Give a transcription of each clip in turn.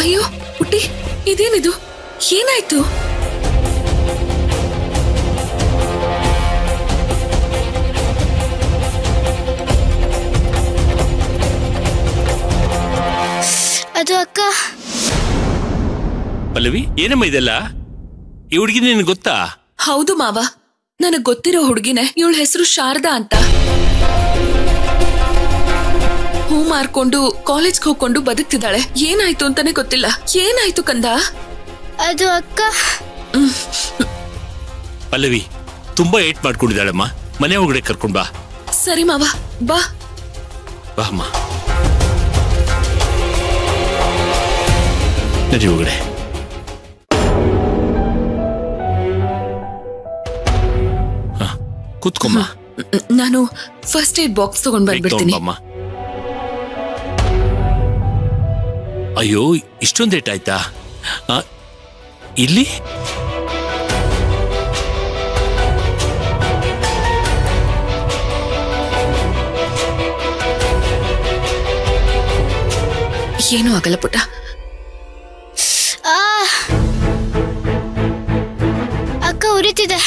ಅಯ್ಯೋ ಪುಟ್ಟಿ, ಇದೇನಿದು? ಏನಾಯ್ತು? ಅದು ಅಕ್ಕ. ಪಲ್ಲವಿ, ಏನಮ್ಮ ಇದೆಲ್ಲ? ಈ ಹುಡುಗಿ ನಿನಗೆ ಗೊತ್ತಾ? ಹೌದು ಮಾವ, ನನಗ್ ಗೊತ್ತಿರೋ ಹುಡುಗಿನೇ. ಇವಳ ಹೆಸರು ಶಾರದಾ ಅಂತ. ಹೂ ಮಾರ್ಕೊಂಡು ಕಾಲೇಜ್ಗೆ ಹೋಗ್ಕೊಂಡು ಬದುಕ್ತಿದ್ದಾಳೆ. ಏನಾಯ್ತು ಅಂತಾನೆ ಗೊತ್ತಿಲ್ಲ. ಏನಾಯ್ತು ಕಂದ? ಅದು ಅಕ್ಕ. ಪಲ್ಲವಿ, ತುಂಬಾ ಏಟ್ ಮಾಡ್ಕೊಂಡಿದ್ದಾಳಮ್ಮ. ಮನೆ ಒಳಗಡೆ ಕರ್ಕೊಂಡ್ ಬಾ. ಸರಿ ಮಾವ, ಬಾ ಬಾ ಅಮ್ಮ. ನಡಿ ಒಳಗಡೆ. ಕೂತ್ಕೊಮ್ಮ. ನಾನು ಫಸ್ಟ್ ಏಡ್ ಬಾಕ್ಸ್ ತಗೊಂಡ್ ಬಂದ್ಬಿಡ್ತೀನಿ. ಅಯ್ಯೋ, ಇಷ್ಟೊಂದು ಏಟ್ ಆಯ್ತಾ? ಇಲ್ಲಿ ಏನೂ ಆಗಲ್ಲ ಪುಟ್ಟ. ಅಕ್ಕ ಉರಿತಿದೆ.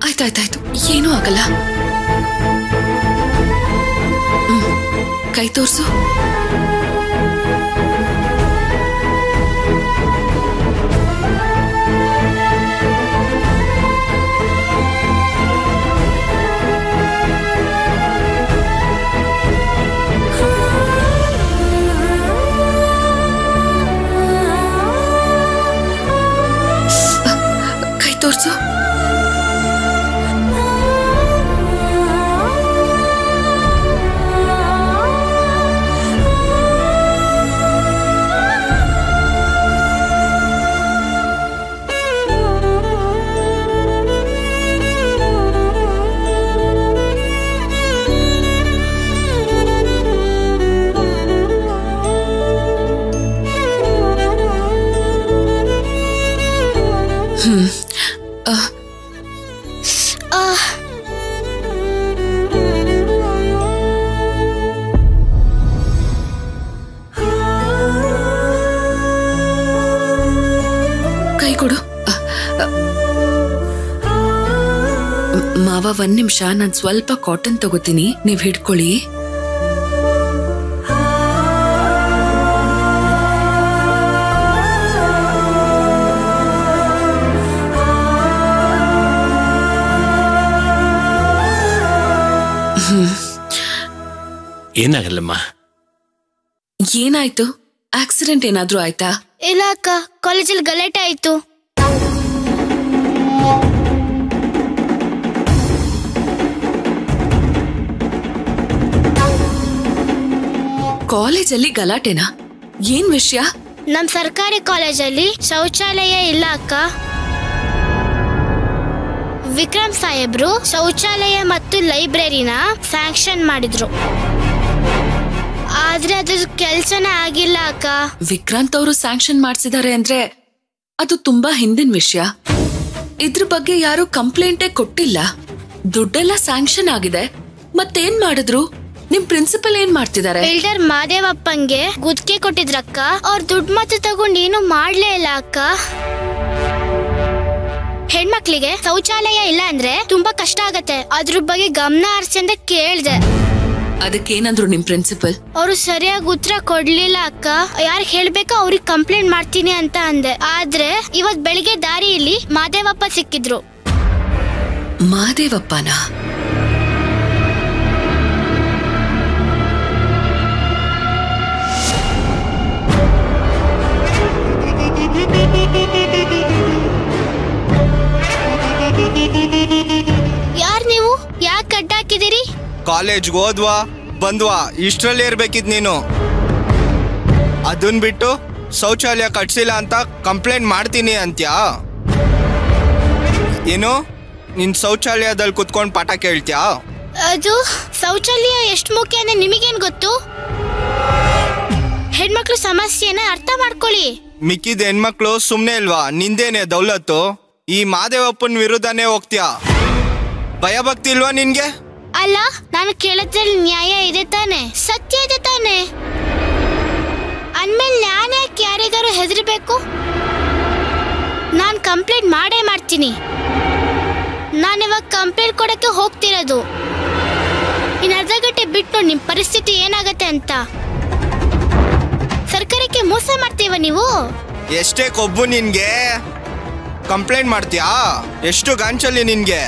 ಆಯ್ತಾಯ್ತಾಯ್ತು, ಏನೂ ಆಗಲ್ಲ. ಕೈ ತೋರ್ಸು. ಕೈ ತೋರ್ಸು. ಕೈ ಕೊಡು ಮಾವ. ಒಂದ್ ನಿಮಿಷ, ನಾನ್ ಸ್ವಲ್ಪ ಕಾಟನ್ ತಗೋತೀನಿ, ನೀವ್ ಹಿಡ್ಕೊಳ್ಳಿ. ಏನಾಗಲ್ಲಮ್ಮ. ಏನಾಯ್ತು? ಆಕ್ಸಿಡೆಂಟ್ ಏನಾದ್ರೂ ಆಯ್ತಾ? ಇಲ್ಲ ಅಕ್ಕ, ಕಾಲೇಜಲ್ಲಿ ಗಲಾಟೆ ಆಯ್ತು. ಕಾಲೇಜಲ್ಲಿ ಗಲಾಟೆನಾ? ಏನ್ ವಿಷಯ? ನಮ್ ಸರ್ಕಾರಿ ಕಾಲೇಜಲ್ಲಿ ಶೌಚಾಲಯ ಇಲ್ಲ ಅಕ್ಕ. ವಿಕ್ರಮ್ ಸಾಹೇಬ್ರು ಶೌಚಾಲಯ ಮತ್ತು ಲೈಬ್ರರಿನ ಸ್ಯಾಂಕ್ಷನ್ ಮಾಡಿದ್ರು. ಆದ್ರೆ ಅದ್ರ ಕೆಲ್ಸನೇ ಆಗಿಲ್ಲ ಅಕ್ಕ. ವಿಕ್ರಾಂತ್ ಅವರು ಸ್ಯಾಂಕ್ಷನ್ ಮಾಡ್ಸಿದ್ದಾರೆ ಅಂದ್ರೆ ಅದು ತುಂಬಾ ಹಿಂದಿನ ವಿಷಯ. ಇದ್ರ ಬಗ್ಗೆ ಯಾರು ಕಂಪ್ಲೇಂಟೇ ಕೊಟ್ಟಿಲ್ಲ. ದುಡ್ಡೆಲ್ಲ ಸ್ಯಾಂಕ್ಷನ್ ಆಗಿದೆ, ಮತ್ತೇನ್ ಮಾಡಿದ್ರು? ನಿಮ್ ಪ್ರಿನ್ಸಿಪಲ್ ಏನ್ ಮಾಡ್ತಿದ್ದಾರೆ? ಬಿಲ್ಡರ್ ಮಾದೇವಪ್ಪಂಗೆ ಗುತ್ತಿಗೆ ಕೊಟ್ಟಿದ್ರಕ್ಕ. ಅವ್ರ ದುಡ್ಡು ಮತ್ತೆ ತಗೊಂಡು ಏನು ಮಾಡ್ಲೇ ಇಲ್ಲ ಅಕ್ಕ. ಹೆಣ್ಮಕ್ಳಿಗೆ ಶೌಚಾಲಯ ಇಲ್ಲ ಅಂದ್ರೆ ತುಂಬಾ ಕಷ್ಟ ಆಗತ್ತೆ, ಅದ್ರ ಬಗ್ಗೆ ಗಮನ ಹರಿಸಿ ಅಂತ ಕೇಳ್ದೆ. ಅದಕ್ಕೇನಂದ್ರು ನಿಮ್ ಪ್ರಿನ್ಸಿಪಲ್? ಅವರು ಸರಿಯಾಗಿ ಉತ್ತರ ಕೊಡ್ಲಿಲ್ಲ ಅಕ್ಕ. ಯಾರು ಹೇಳ್ಬೇಕೋ ಅವ್ರಿಗೆ ಕಂಪ್ಲೇಂಟ್ ಮಾಡ್ತೀನಿ ಅಂತ ಅಂದೆ. ಆದ್ರೆ ಇವತ್ ಬೆಳಿಗ್ಗೆ ದಾರಿಯಲ್ಲಿ ಮಾದೇವಪ್ಪ ಸಿಕ್ಕಿದ್ರು. ಮಾದೇವಪ್ಪನ? ಯಾರ್ ನೀವು? ಯಾಕೆ ಕಟ್ಟಾಕಿದಿರಿ? ಕಾಲೇಜ್ಗೆ ಹೋದ್ವಾ ಬಂದ್ವಾ ಇಷ್ಟರಲ್ಲೇ ಇರ್ಬೇಕಿದ್ ನೀನು. ಅದನ್ ಬಿಟ್ಟು ಶೌಚಾಲಯ ಕಟ್ಸಿಲ್ಲ ಅಂತ ಕಂಪ್ಲೇಂಟ್ ಮಾಡ್ತೀನಿ ಅಂತ್ಯಾ? ಏನು ನಿನ್ ಶೌಚಾಲಯದಲ್ಲಿ ಕುತ್ಕೊಂಡು ಪಾಠ ಕೇಳ್ತ್ಯಾ? ಅದು ಶೌಚಾಲಯ ಎಷ್ಟು ಮುಖ್ಯ ಅಂದ್ರೆ ನಿಮಗೇನ್ ಗೊತ್ತು? ಹೆಣ್ಮಕ್ಳು ಸಮಸ್ಯೆನ ಅರ್ಥ ಮಾಡ್ಕೊಳ್ಳಿ. ಮಿಕ್ಕಿದ ಹೆಣ್ಮಕ್ಳು ಸುಮ್ನೆ ಇಲ್ವಾ? ನಿಂದೇನೆ ದೌಲತ್ತು. ಈ ಮಾದೇವಪ್ಪನ ವಿರುದ್ಧನೇ ಹೋಗ್ತೀಯಾ? ಭಯ ಭಕ್ತಿ ಇಲ್ವಾ ನಿನ್ಗೆ? ಅಲ್ಲ, ನಾನು ಕೇಳೋದ್ರಲ್ಲಿ ನ್ಯಾಯ ಇದೆ ತಾನೆ, ಸತ್ಯ ಇದೆ ತಾನೆ. ಅಂದ್ಮೇಲೆ ನಾನು ಯಾಕೆ ಯಾರಿಗಾರು ಯಾಕಾರು ಹೆದರ್ಬೇಕು? ನಾನ್ ಕಂಪ್ಲೇಂಟ್ ಮಾಡೇ ಮಾಡ್ತೀನಿ. ನಾನಿವಾಗ ಕಂಪ್ಲೇಂಟ್ ಕೊಡಕ್ಕೆ ಹೋಗ್ತಿರೋದು. ಇನ್ನು ಅರ್ಧ ಗಂಟೆ ಬಿಟ್ಟು ನಿಮ್ ಪರಿಸ್ಥಿತಿ ಏನಾಗತ್ತೆ ಅಂತ. ಸರ್ಕಾರಕ್ಕೆ ಮೋಸ ಮಾಡ್ತೀವ ನೀವು. ಎಷ್ಟೇ ಕೊಬ್ಬು ನಿನ್ಗೆ? ಕಂಪ್ಲೇಂಟ್ ಮಾಡ್ತೀಯಾ? ಎಷ್ಟು ಗಾಂಚಲ್ಲಿ ನಿನ್ಗೆ?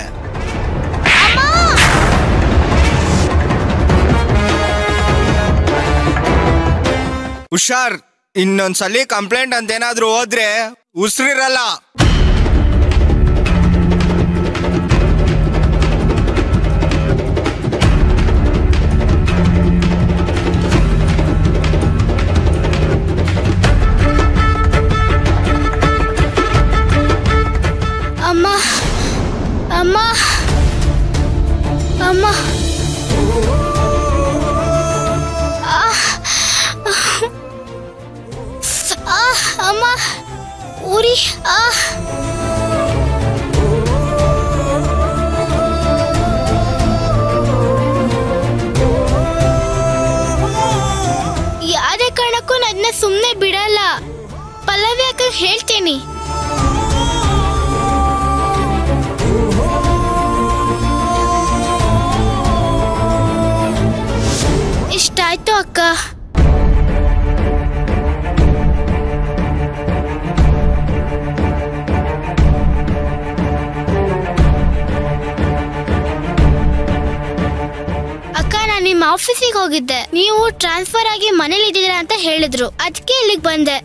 ಹುಷಾರ್, ಇನ್ನೊಂದ್ಸಲಿ ಕಂಪ್ಲೇಂಟ್ ಅಂತ ಏನಾದ್ರೂ ಹೋದ್ರೆ ಉಸಿರಿರಲ್ಲ. ಅಮ್ಮ ಅಮ್ಮ ಅಮ್ಮ ಅಮ್ಮ ಉರಿ. ಯಾವುದೇ ಕಾರಣಕ್ಕೂ ನನ್ನ ಸುಮ್ಮನೆ ಬಿಡಲ್ಲ. ಪಲ್ಲವಿ ಅಕ್ಕ ಹೇಳ್ತೀನಿ. ಇಷ್ಟಾಯ್ತು ಅಕ್ಕ. ನಿಮ್ಮ ಆಫೀಸಿಗೆ ಹೋಗಿದ್ದೆ. ನೀವು ಟ್ರಾನ್ಸ್ಫರ್ ಆಗಿ ಮನೇಲಿ ಇದ್ದೀರಾ ಅಂತ ಹೇಳಿದ್ರು. ಅದಕ್ಕೆ ಇಲ್ಲಿಗೆ ಬಂದೆ.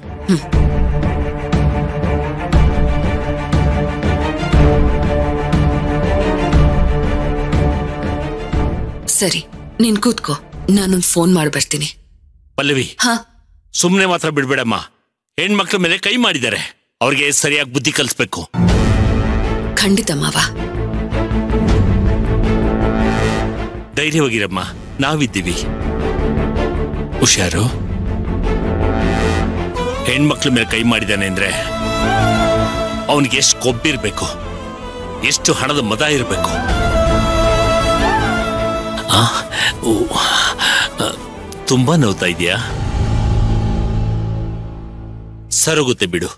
ಸರಿ, ನೀನ್ ಕೂತ್ಕೋ. ನಾನೊಂದು ಫೋನ್ ಮಾಡಿ ಬರ್ತೀನಿ. ಪಲ್ಲವಿ, ಸುಮ್ನೆ ಮಾತ್ರ ಬಿಡ್ಬೇಡಮ್ಮ. ಹೆಣ್ಮಕ್ಳ ಮೇಲೆ ಕೈ ಮಾಡಿದ್ದಾರೆ. ಅವ್ರಿಗೆ ಸರಿಯಾಗಿ ಬುದ್ಧಿ ಕಲಿಸ್ಬೇಕು. ಖಂಡಿತ ಮಾವ. ಧೈರ್ಯವಾಗಿರಮ್ಮ, ನಾವಿದ್ದೀವಿ. ಹುಷಾರು. ಹೆಣ್ಮಕ್ಳ ಮೇಲೆ ಕೈ ಮಾಡಿದ್ದಾನೆ ಅಂದ್ರೆ ಅವನಿಗೆ ಎಷ್ಟು ಕೊಬ್ಬಿರ್ಬೇಕು, ಎಷ್ಟು ಹಣದ ಮದ ಇರಬೇಕು. ತುಂಬಾ ನೋವ್ತಾ ಇದೆಯಾ? ಸರೋಗುತ್ತೆ ಬಿಡು.